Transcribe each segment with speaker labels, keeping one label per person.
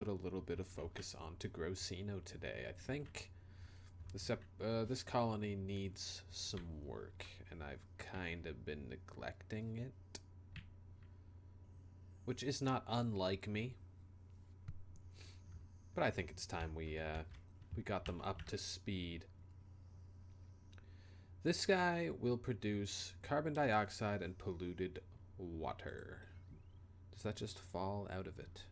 Speaker 1: put a little bit of focus onto Grossino today. I think this colony needs some work, and I've kind of been neglecting it, which is not unlike me. But I think it's time we got them up to speed. This guy will produce carbon dioxide and polluted water. Does that just fall out of it?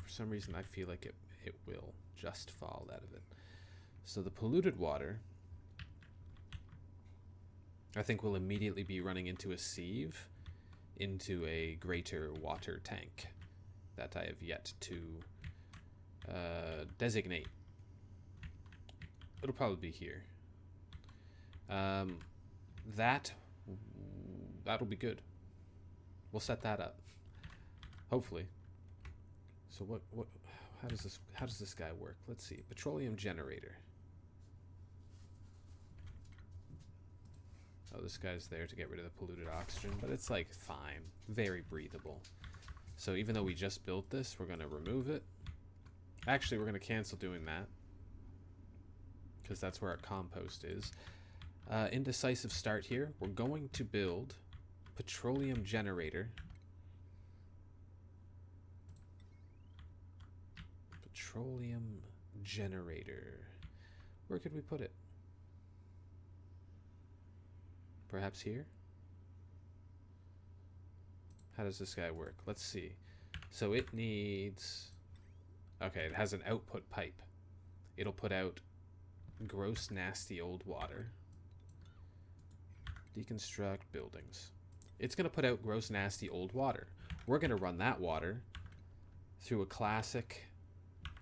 Speaker 1: For some reason, I feel like it will just fall out of it. So the polluted water, I think, will immediately be running into a sieve, into a greater water tank that I have yet to designate. It'll probably be here. That'll be good. We'll set that up, hopefully. So what how does this guy work? Let's see. Petroleum generator. Oh, this guy's there to get rid of the polluted oxygen, but it's like fine, very breathable. So even though we just built this, we're going to remove it. Actually, we're going to cancel doing that, because that's where our compost is. Indecisive start here. We're going to build petroleum generator. Petroleum generator. Where could we put it? Perhaps here? How does this guy work? Let's see. So it needs... Okay, it has an output pipe. It'll put out gross, nasty old water. Deconstruct buildings. It's going to put out gross, nasty old water. We're going to run that water through a classic,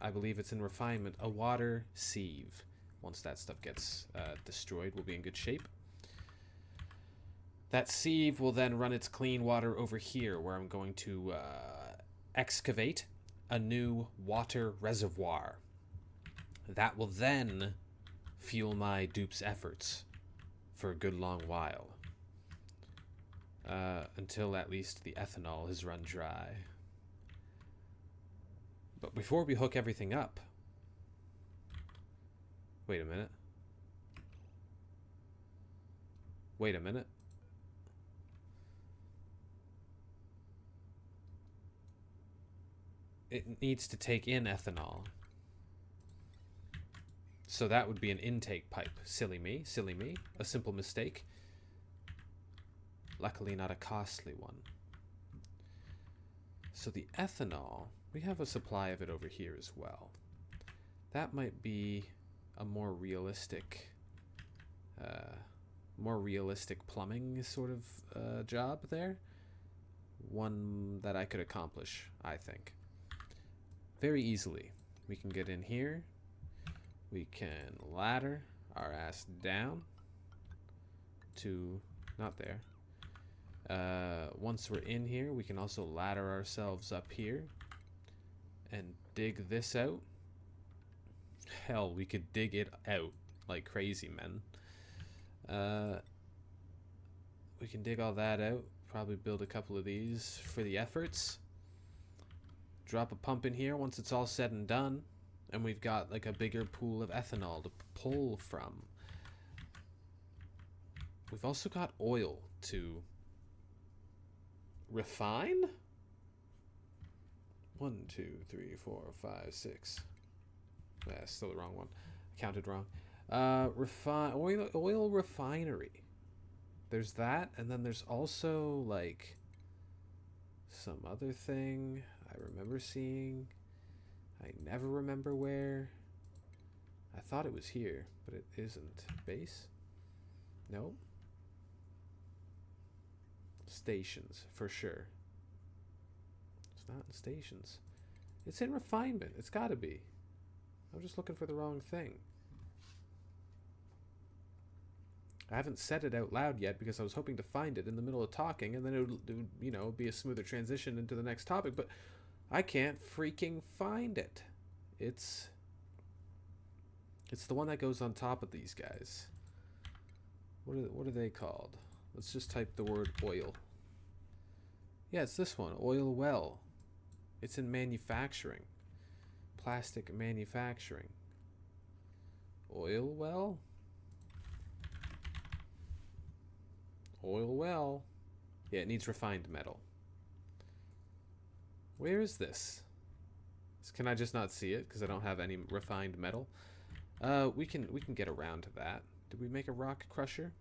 Speaker 1: I believe it's in refinement, a water sieve. Once that stuff gets destroyed, we'll be in good shape. That sieve will then run its clean water over here, where I'm going to excavate a new water reservoir. That will then fuel my dupe's efforts for a good long while. Until at least the ethanol has run dry. But before we hook everything up... Wait a minute. Wait a minute. It needs to take in ethanol. So that would be an intake pipe. Silly me, silly me. A simple mistake. Luckily not a costly one. So the ethanol, we have a supply of it over here as well. That might be a more realistic plumbing sort of job there. One that I could accomplish, I think. Very easily. We can get in here. We can ladder our ass down to, not there. Once we're in here, we can also ladder ourselves up here and dig this out. Hell, we could dig it out like crazy men. We can dig all that out. Probably build a couple of these for the efforts. Drop a pump in here once it's all said and done, and we've got like a bigger pool of ethanol to pull from. We've also got oil to refine. 1, 2, 3, 4, 5, 6. That's still the wrong one. I counted wrong. Oil refinery. There's that, and then there's also like some other thing I remember seeing. I never remember where. I thought it was here, but it isn't. Base? No. Stations, for sure. It's not in stations. It's in refinement. It's gotta be. I'm just looking for the wrong thing. I haven't said it out loud yet because I was hoping to find it in the middle of talking, and then it would, you know, be a smoother transition into the next topic, but I can't freaking find it. It's the one that goes on top of these guys. What are they called? Let's just type the word oil. Yeah, it's this one. Oil well. It's in manufacturing. Plastic manufacturing. Oil well? Oil well. Yeah, it needs refined metal. Where is this? Can I just not see it because I don't have any refined metal? We can get around to that. Did we make a rock crusher?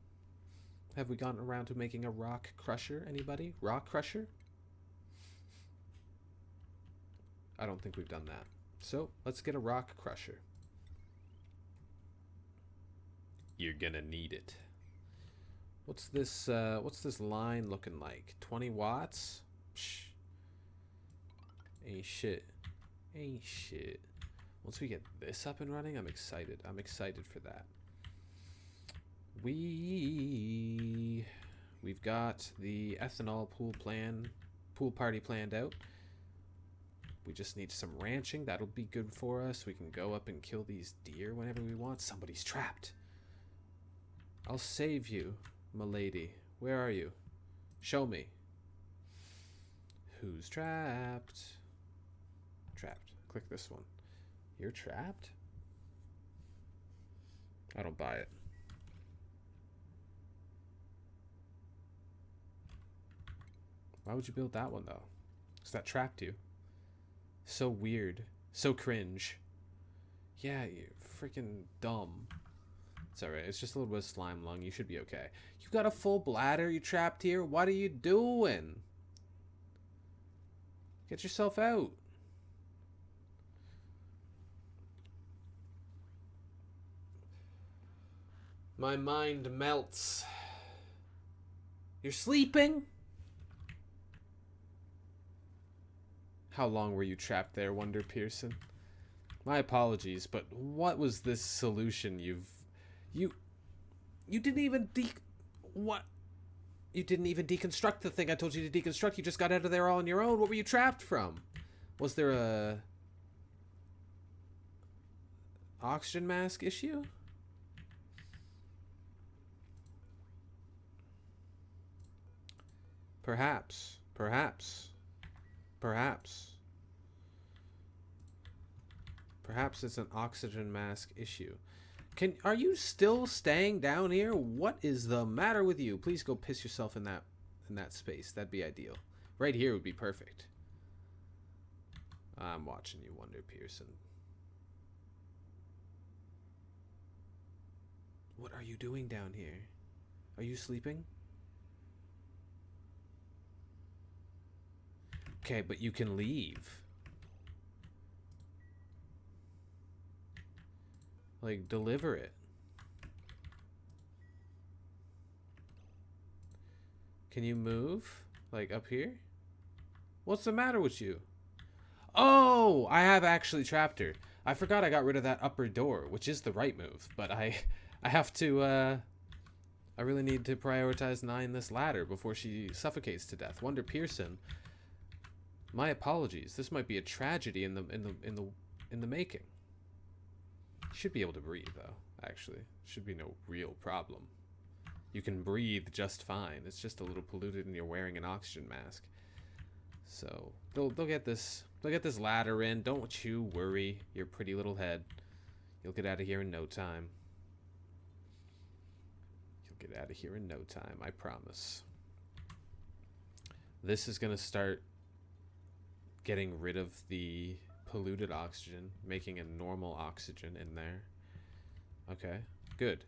Speaker 1: Have we gotten around to making a rock crusher? Anybody? Rock crusher? I don't think we've done that. So let's get a rock crusher. You're gonna need it. What's this line looking like? 20 watts? Psh. Ain't shit. Ain't shit. Once we get this up and running, I'm excited. I'm excited for that. We've got the ethanol pool party planned out. We just need some ranching. That'll be good for us. We can go up and kill these deer whenever we want. Somebody's trapped. I'll save you, m'lady. Where are you? Show me. Who's trapped? Trapped. Click this one. You're trapped? I don't buy it. Why would you build that one, though? Because that trapped you. So weird. So cringe. Yeah, you're freaking dumb. It's alright. It's just a little bit of slime lung. You should be okay. You got a full bladder? You trapped here? What are you doing? Get yourself out. My mind melts. You're sleeping? How long were you trapped there, Wonder Pearson? My apologies, but what was this solution you didn't even what? You didn't even deconstruct the thing I told you to deconstruct. You just got out of there all on your own. What were you trapped from? Was there a oxygen mask issue? Perhaps. Perhaps. Perhaps. Perhaps it's an oxygen mask issue. Are you still staying down here? What is the matter with you? Please go piss yourself in that space. That'd be ideal. Right here would be perfect. I'm watching you, Wonder Pearson. What are you doing down here? Are you sleeping? Okay, but you can leave. Like, deliver it. Can you move? Like, up here? What's the matter with you? Oh, I have actually trapped her. I forgot I got rid of that upper door, which is the right move. But I have to, I really need to prioritize 9 this ladder before she suffocates to death. Wonder Pearson, my apologies. This might be a tragedy in the making. Should be able to breathe, though, actually. Should be no real problem. You can breathe just fine. It's just a little polluted and you're wearing an oxygen mask. So, they'll get this ladder in. Don't you worry, your pretty little head. You'll get out of here in no time. You'll get out of here in no time, I promise. This is gonna start getting rid of the polluted oxygen, making a normal oxygen in there. Okay, good.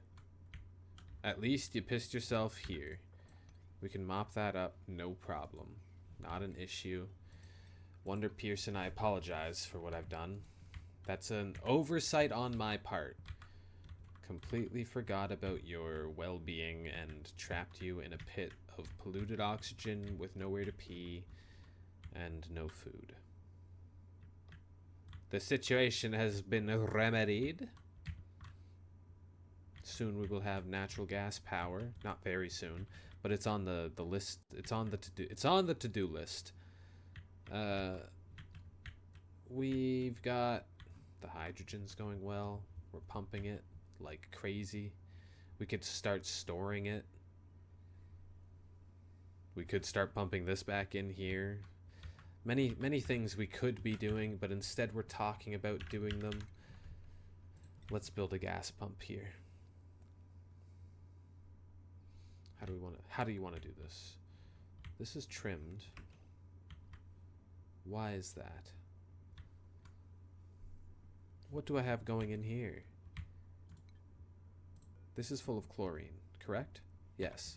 Speaker 1: At least you pissed yourself here. We can mop that up, no problem. Not an issue. Wonder Pearson, I apologize for what I've done. That's an oversight on my part. Completely forgot about your well-being and trapped you in a pit of polluted oxygen with nowhere to pee and no food. The situation has been remedied. Soon we will have natural gas power. Not very soon, but it's on the list. It's on the to-do list. We've got the hydrogen's going well. We're pumping it like crazy. We could start storing it. We could start pumping this back in here. Many things we could be doing, but instead we're talking about doing them. Let's build a gas pump here. How do you want to do this? This is trimmed. Why is that? What do I have going in here? This is full of chlorine, correct? Yes.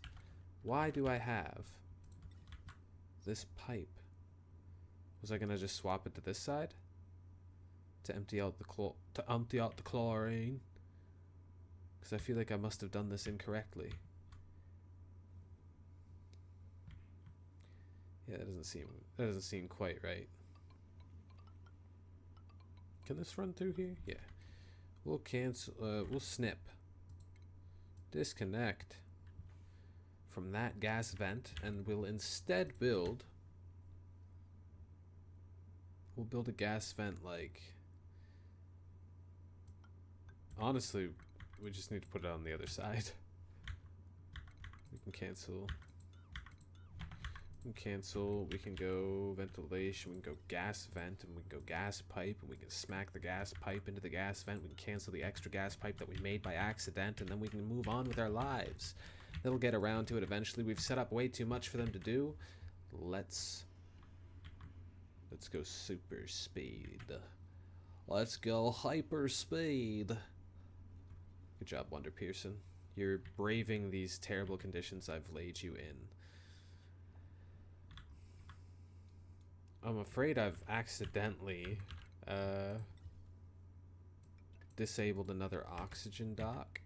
Speaker 1: Why do I have this pipe? Was I gonna just swap it to this side to empty out the chlorine? Because I feel like I must have done this incorrectly. Yeah, that doesn't seem quite right. Can this run through here? Yeah. We'll cancel. We'll snip. Disconnect from that gas vent, and we'll instead build. We'll build a gas vent like. Honestly, we just need to put it on the other side. We can cancel. We can go ventilation, we can go gas vent, and we can go gas pipe, and we can smack the gas pipe into the gas vent. We can cancel the extra gas pipe that we made by accident, and then we can move on with our lives. They'll get around to it eventually. We've set up way too much for them to do. Let's go super speed. Let's go hyper speed. Good job, Wonder Pearson. You're braving these terrible conditions I've laid you in. I'm afraid I've accidentally disabled another oxygen dock.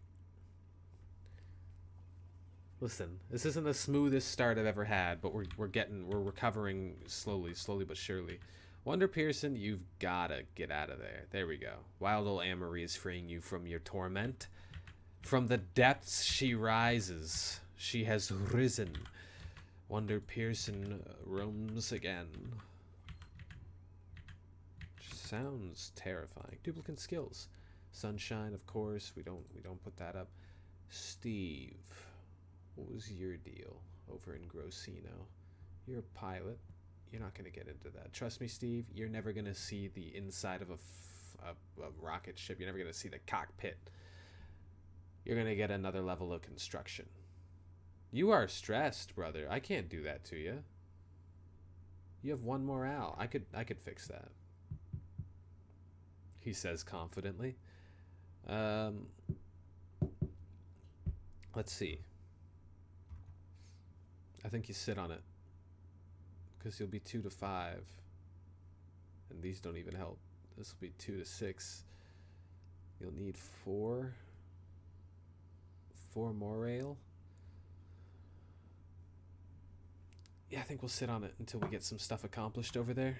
Speaker 1: Listen, this isn't the smoothest start I've ever had, but we're recovering slowly but surely. Wonder Pearson, you've gotta get out of there. There we go. Wild old Amory is freeing you from your torment. From the depths she rises. She has risen. Wonder Pearson roams again. Sounds terrifying. Duplicate skills. Sunshine, of course. We don't put that up. Steve, what was your deal over in Grossino? You're a pilot. You're not going to get into that. Trust me, Steve, you're never going to see the inside of a rocket ship. You're never going to see the cockpit. You're going to get another level of construction. You are stressed, brother. I can't do that to you. You have one morale. I could fix that. He says confidently. Let's see. I think you sit on it. Because you'll be 2 to 5. And these don't even help. This will be 2 to 6. You'll need 4. 4 more rail. Yeah, I think we'll sit on it until we get some stuff accomplished over there.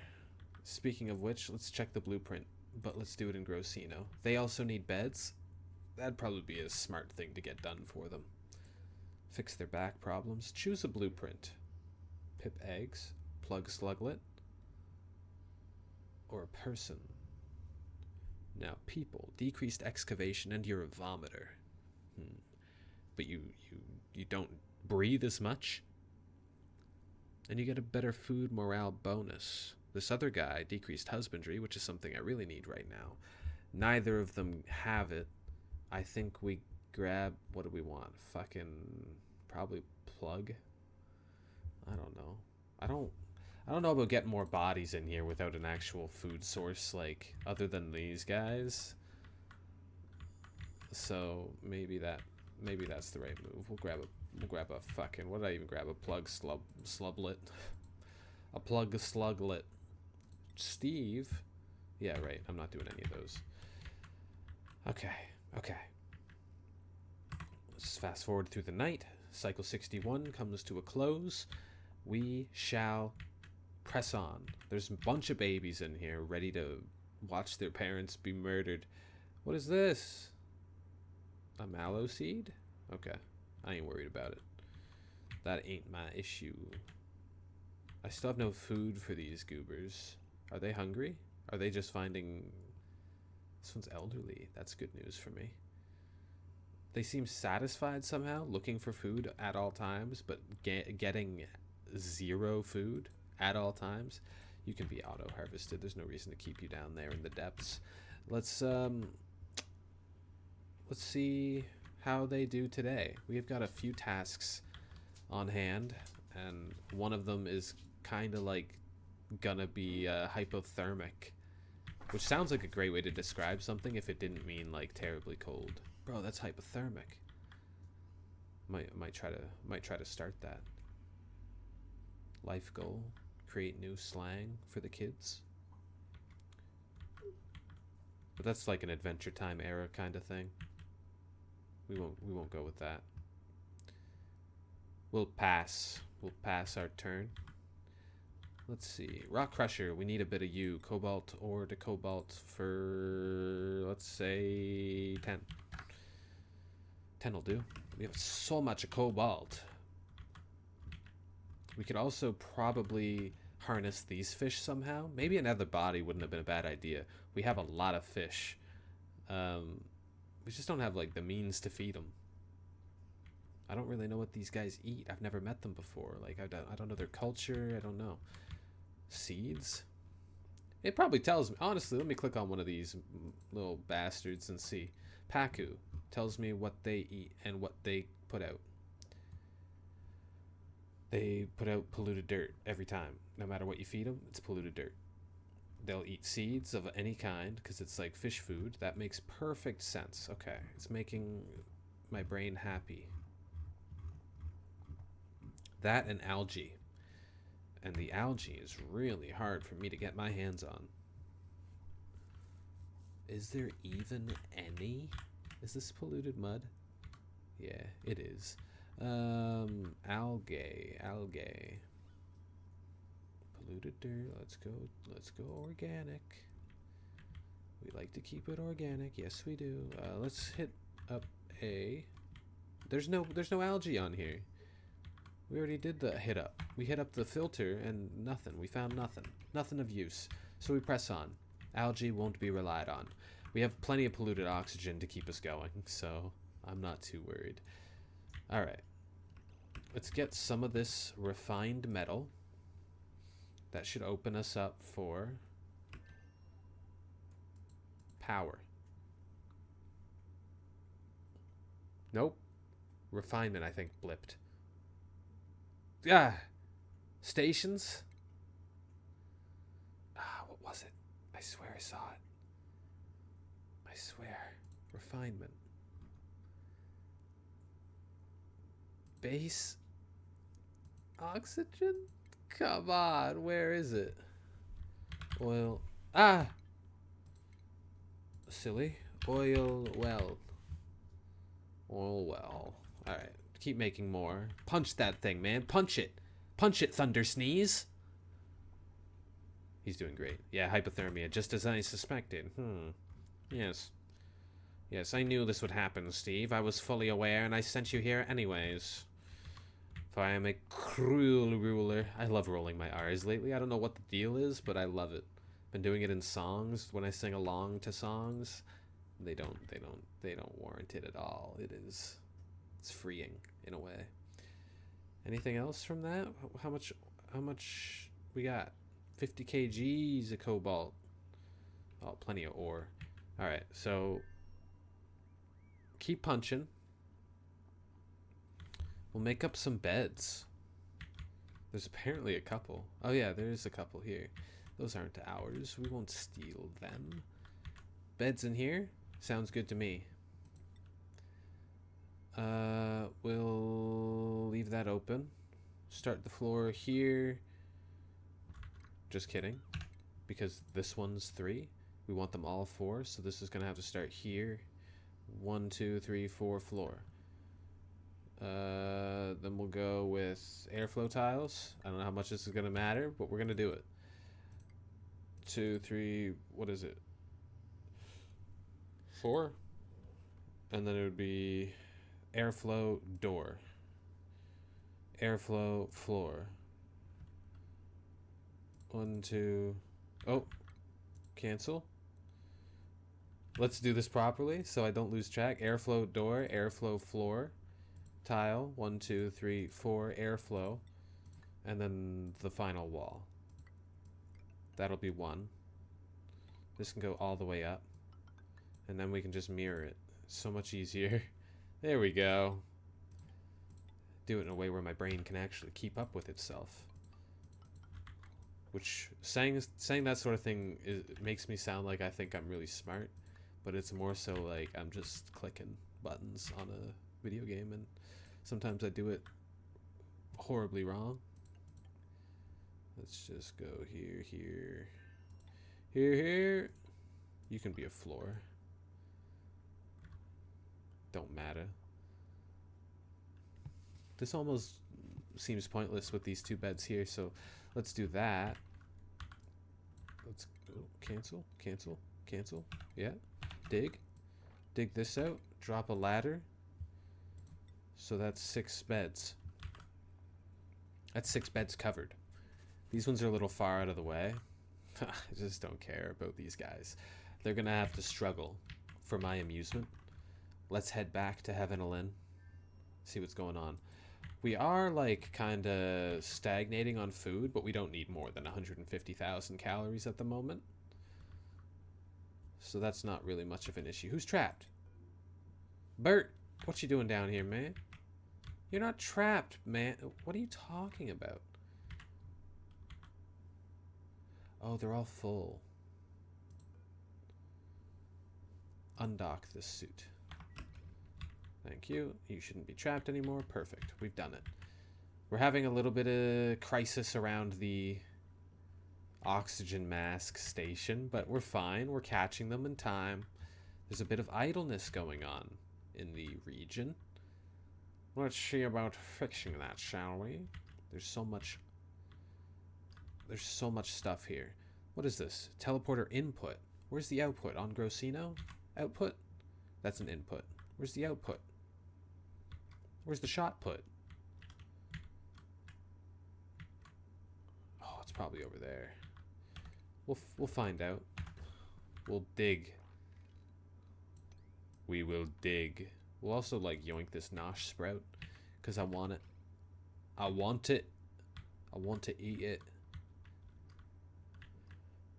Speaker 1: Speaking of which, let's check the blueprint. But let's do it in Grossino. They also need beds. That'd probably be a smart thing to get done for them. Fix their back problems. Choose a blueprint. Pip eggs. Plug sluglet. Or a person. Now, people. Decreased excavation and you're a vomiter. But you don't breathe as much. And you get a better food morale bonus. This other guy, decreased husbandry, which is something I really need right now. Neither of them have it. I think we grab, what do we want? Fucking, probably plug? I don't know. I don't know about getting more bodies in here without an actual food source, like, other than these guys. So, maybe that's the right move. We'll grab a fucking, what did I even grab? A plug slublet. A plug sluglet. Steve. Yeah, right. I'm not doing any of those. Okay. Let's fast forward through the night. Cycle 61 comes to a close. We shall press on. There's a bunch of babies in here ready to watch their parents be murdered. What is this? A mallow seed? Okay. I ain't worried about it. That ain't my issue. I still have no food for these goobers. Are they hungry? Are they just finding... This one's elderly. That's good news for me. They seem satisfied somehow, looking for food at all times, but getting 0 food at all times, you can be auto harvested. There's no reason to keep you down there in the depths. Let's see how they do today. We've got a few tasks on hand, and one of them is kind of like gonna be hypothermic, which sounds like a great way to describe something if it didn't mean like terribly cold. Bro, that's hypothermic. Might try to start that. Life goal: create new slang for the kids. But that's like an Adventure Time era kind of thing. We won't go with that. We'll pass our turn. Let's see. Rock Crusher, we need a bit of you. Cobalt ore to cobalt for, let's say, 10. 10 will do. We have so much cobalt. We could also probably harness these fish somehow. Maybe another body wouldn't have been a bad idea. We have a lot of fish. We just don't have like the means to feed them. I don't really know what these guys eat. I've never met them before. Like I don't know their culture. I don't know. Seeds? It probably tells me. Honestly, let me click on one of these little bastards and see. Paku tells me what they eat and what they put out. They put out polluted dirt every time. No matter what you feed them, it's polluted dirt. They'll eat seeds of any kind because it's like fish food. That makes perfect sense. Okay, it's making my brain happy. That and algae. And the algae is really hard for me to get my hands on. Is there even any? Is this polluted mud? Yeah, it is. Algae. Polluted dirt. Let's go organic. We like to keep it organic. Yes, we do. Let's hit up a. There's no algae on here. We already did the hit up. We hit up the filter and nothing. We found nothing. Nothing of use. So we press on. Algae won't be relied on. We have plenty of polluted oxygen to keep us going, so I'm not too worried. Alright. Let's get some of this refined metal. That should open us up for power. Nope. Refinement, I think, blipped. Ah! Stations? Ah, what was it? I swear I saw it. I swear. Refinement. Base oxygen? Come on, where is it? Oil. Ah! Silly. Oil well. Oil well. Alright. Keep making more. Punch that thing, man. Punch it. Punch it, Thunder Sneeze. He's doing great. Yeah, hypothermia, just as I suspected. Yes. Yes, I knew this would happen, Steve. I was fully aware, and I sent you here anyways. For I am a cruel ruler. I love rolling my R's lately. I don't know what the deal is, but I love it. Been doing it in songs when I sing along to songs. They don't warrant it at all. It's freeing in a way. Anything else from that? How much we got? 50 kgs of cobalt. Oh, plenty of ore. All right, so keep punching. We'll make up some beds. There's apparently a couple. Oh yeah, there is a couple here. Those aren't ours. We won't steal them. Beds in here? Sounds good to me. We'll leave that open. Start the floor here. Just kidding. Because this one's 3. We want them all 4, so this is gonna have to start here. 1, 2, 3, 4 floor. Then we'll go with airflow tiles. I don't know how much this is gonna matter, but we're gonna do it. 2, 3, what is it? 4? And then it would be airflow door. Airflow floor. 1, 2. Oh, cancel. Let's do this properly so I don't lose track. Airflow door, airflow floor, tile. 1, 2, 3, 4, airflow. And then the final wall. That'll be 1. This can go all the way up. And then we can just mirror it. So much easier. There we go. Do it in a way where my brain can actually keep up with itself. Which, saying that sort of thing makes me sound like I think I'm really smart. But it's more so like I'm just clicking buttons on a video game, and sometimes I do it horribly wrong. Let's just go here, here, here. You can be a floor. Don't matter. This almost seems pointless with these 2 beds here, so let's do that. Let's cancel, cancel, cancel. Yeah. Dig this out, drop a ladder. So that's 6 beds. That's 6 beds covered. These ones are a little far out of the way. I just don't care about these guys. They're gonna have to struggle for my amusement. Let's head back to Heaven Alin. See what's going on. We are like kind of stagnating on food, but we don't need more than 150,000 calories at the moment. So that's not really much of an issue. Who's trapped? Bert, what you doing down here, man? You're not trapped, man. What are you talking about? Oh, they're all full. Undock this suit. Thank you. You shouldn't be trapped anymore. Perfect. We've done it. We're having a little bit of crisis around the oxygen mask station, but we're fine. We're catching them in time. There's a bit of idleness going on in the region. Let's see about fixing that, shall we? There's so much stuff here. What is this? Teleporter input. Where's the output? On Grossino? Output? That's an input. Where's the output? Where's the shot put? Oh, it's probably over there. We'll find out. We'll dig. We will dig. We'll also like yoink this nosh sprout because I want it. I want it. I want to eat it.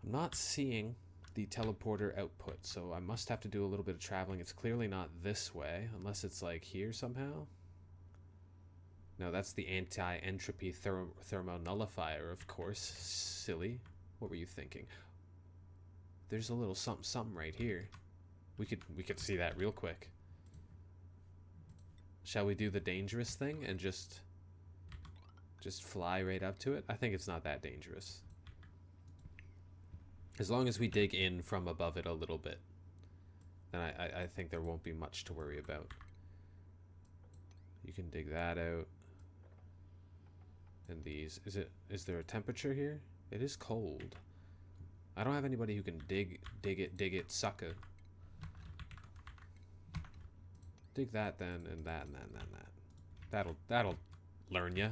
Speaker 1: I'm not seeing the teleporter output, so I must have to do a little bit of traveling. It's clearly not this way, unless it's like here somehow. No, that's the anti-entropy thermonullifier, of course. Silly. What were you thinking? There's a little something right here. We could see that real quick. Shall we do the dangerous thing and just fly right up to it? I think it's not that dangerous. As long as we dig in from above it a little bit, then I think there won't be much to worry about. You can dig that out. And these, is there a temperature here? It is cold. I don't have anybody who can dig it, sucker. Dig that then, and that, and that, and that. That'll learn ya.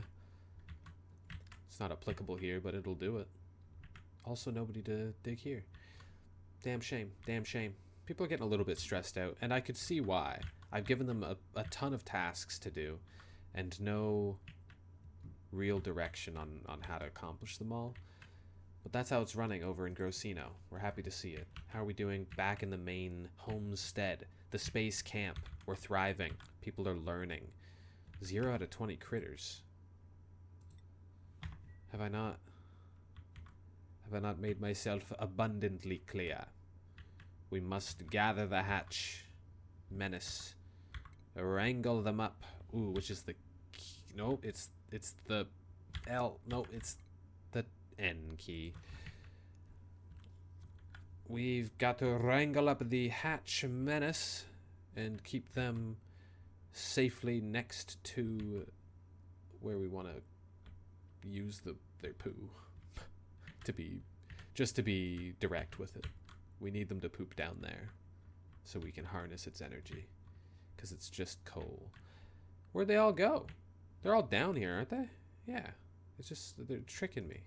Speaker 1: It's not applicable here, but it'll do it. Also, nobody to dig here. Damn shame. Damn shame. People are getting a little bit stressed out, and I could see why. I've given them a ton of tasks to do, and no real direction on how to accomplish them all. But that's how it's running over in Grossino. We're happy to see it. How are we doing back in the main homestead? The space camp. We're thriving. People are learning. 0 out of 20 critters. Have I not made myself abundantly clear? We must gather the hatch. Menace. Wrangle them up. Ooh, which is the key? No, it's the L. No, it's the N key. We've got to wrangle up the hatch menace and keep them safely next to where we want to use their poo. Just to be direct with it. We need them to poop down there so we can harness its energy, because it's just coal. Where'd they all go? They're all down here, aren't they? Yeah. It's just they're tricking me.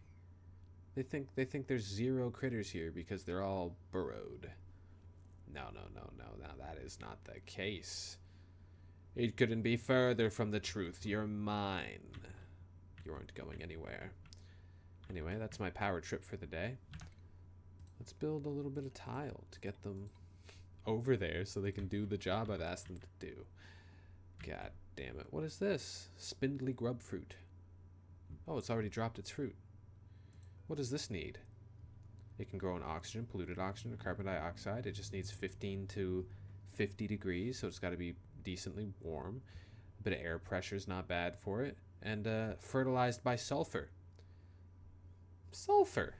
Speaker 1: They think there's 0 critters here because they're all burrowed. No, that is not the case. It couldn't be further from the truth. You're mine. You weren't going anywhere. Anyway, that's my power trip for the day. Let's build a little bit of tile to get them over there so they can do the job I've asked them to do. God damn it. What is this? Spindly grub fruit. Oh, it's already dropped its fruit. What does this need? It can grow in oxygen, polluted oxygen, or carbon dioxide. It just needs 15 to 50 degrees, so it's got to be decently warm. A bit of air pressure is not bad for it. And fertilized by sulfur. Sulfur!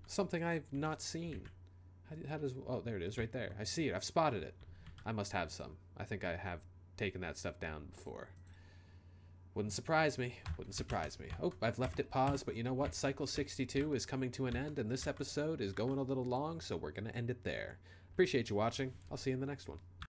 Speaker 1: Something I've not seen. How does... Oh, there it is, right there. I see it. I've spotted it. I must have some. I think I have taken that stuff down before. Wouldn't surprise me. Wouldn't surprise me. Oh, I've left it paused, but you know what? Cycle 62 is coming to an end, and this episode is going a little long, so we're going to end it there. Appreciate you watching. I'll see you in the next one.